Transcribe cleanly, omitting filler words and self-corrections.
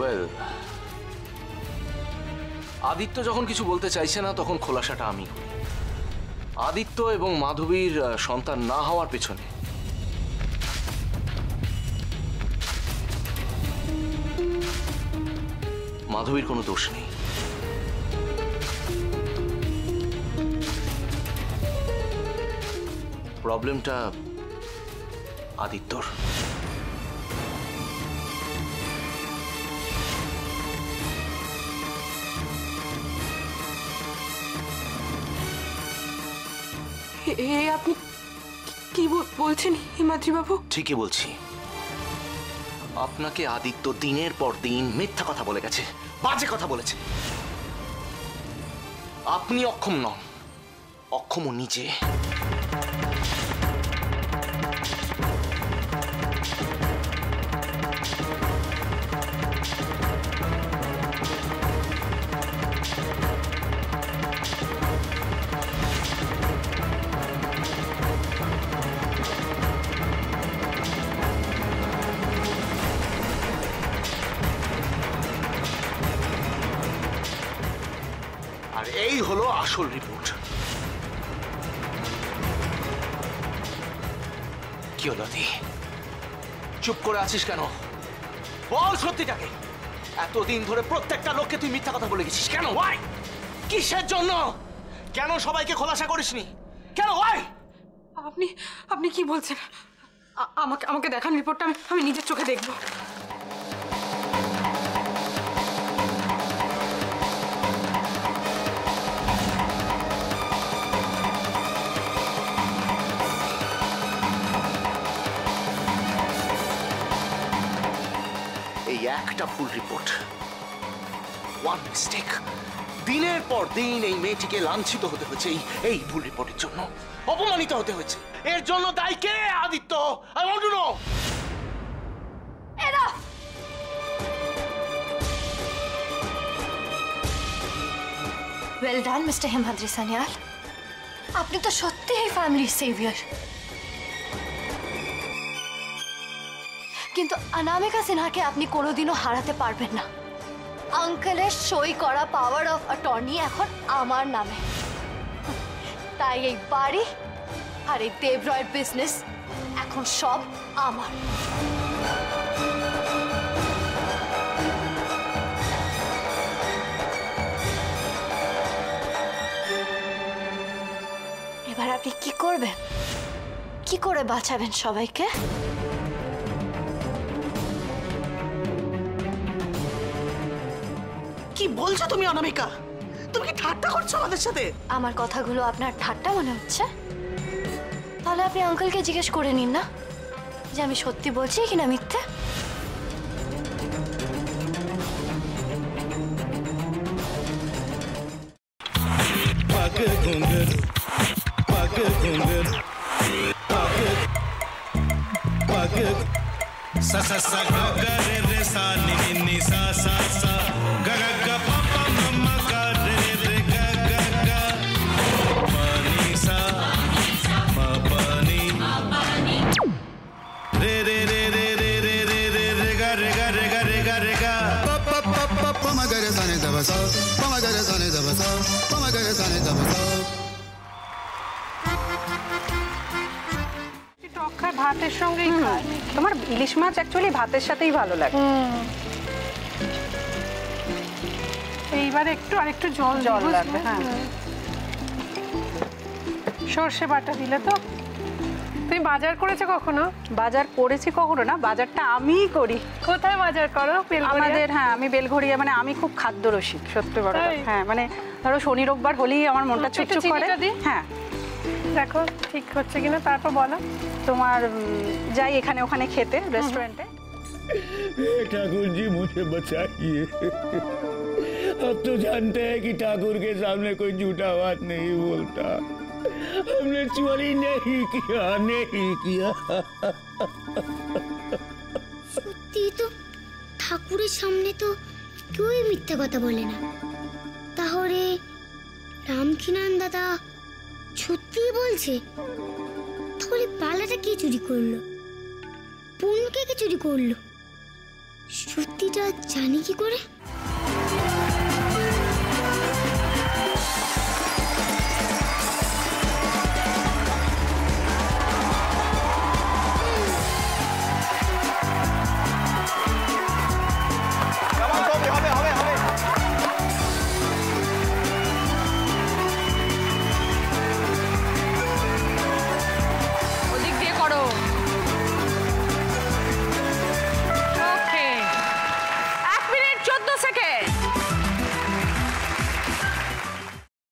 Well, Aditya যখন কিছু বলতে চাইছে না তখন খোলাসাটা আমি করি। আদিত্য এবং মাধবীর সন্তান না হওয়ার পেছনে মাধবীর কোনো দোষ নেই। প্রবলেমটা আদিত্যর। আপনি কি বলছেন হিমাদ্রি বাবু? ঠিকই বলছি। আপনাকে আদিত্য দিনের পর দিন মিথ্যা কথা বলে গেছে, বাজে কথা বলেছে। আপনি অক্ষম নন, অক্ষম নিজে। আর এই হলো আসল রিপোর্ট। কি হলো দি, চুপ করে আছিস কেন? বল সত্যিটাকে। এতদিন ধরে প্রত্যেকটা লোককে তুই মিথ্যা কথা বলে গেছিস কেন? ওয়াই? কিসের জন্য? কেন সবাইকে খোলাসা করিসনি? কেন? ওয়াই? আপনি কি বলছেন? আমাকে দেখান রিপোর্টটা, আমি নিজের চোখে দেখবো। এই একটা ভুল রিপোর্ট, ওয়ান মিস্টেক, দিনের পর দিন এই মেয়েটিকে লাঞ্ছিত হতে হয়েছে এই ভুল রিপোর্টের জন্য, অপমানিত হতে হয়েছে। এর জন্য দায়ী কে? Aditya. I want to know. Well done mister Himadri Sanyal, আপনি তো সত্যিই ফ্যামিলি সেভিয়ার। কিন্তু অনামিকা সিনহাকে আপনি কোনোদিনও হারাতে পারবেন না। আঙ্কেলের সই করা পাওয়ার অফ অ্যাটর্নি এখন আমার নামে, তাই এই বাড়ি আর এই দেবরয়ের বিজনেস এখন সব আমার। এবার আপনি কি করবেন? কি করে বাঁচাবেন সবাইকে? কি বলছো তুমি অনামিকা? তুমি কি ঠাট্টা করছো আমাদের সাথে? আমার কথাগুলো আপনার ঠাট্টা মনে হচ্ছে? তাহলে আপনি আঙ্কেলকে জিজ্ঞেস করে নিন না যে আমি সত্যি বলছি কিনা মিথ্যে। sa sa sa ga ga re re sa ni ni ni sa sa sa ga ga ga pa pa ma ma ga re re ga ga ga pa ni sa ma pa ni re re re re re re re re re ga re ga re ga re ga re ga pa pa pa pa pa ma ga re sa ni da ba sa pa ma ga re sa ni da ba sa pa ma ga re sa ni da ba sa। ভাতের সঙ্গেই খায়। তোমার ইলিশ মাছ actually ভাতের সাথেই ভালো লাগে। এইবার আরেকটু জল লাগবে। হ্যাঁ, সর্ষে বাটা দিলে তো। তুমি বাজার করেছো কখনো? বাজার করেছি কখনো না, বাজারটা আমিই করি। কোথায় বাজার করো? আমাদের, হ্যাঁ, আমি বেলঘড়িয়া, মানে আমি খুব খাদ্য রসিক, সত্যি বড়। হ্যাঁ, মানে ধরো শনি রোববার হলেই আমার মনটা চুপচুপ করে। হ্যাঁ, দেখো ঠিক হচ্ছে কিনা, তারপর বলো। তোমার যাই এখানে ওখানে খেতে रेस्टोरेंट है। ठाकुर जी मुझे बचाइए, अब तो जानते हैं कि ठाकुर के सामने कोई झूठा बात नहीं बोलता। हमने चोरी नहीं किया। সত্যি তো ঠাকুরের সামনে তো কেউই মিথ্যা কথা বলে না। তাহলে রামকিনান দাদা সত্যিই বলছে? তাহলে পালাটা কে চুরি করলো? পুনকে কে চুরি করলো? সত্যিটা জানি কি করে?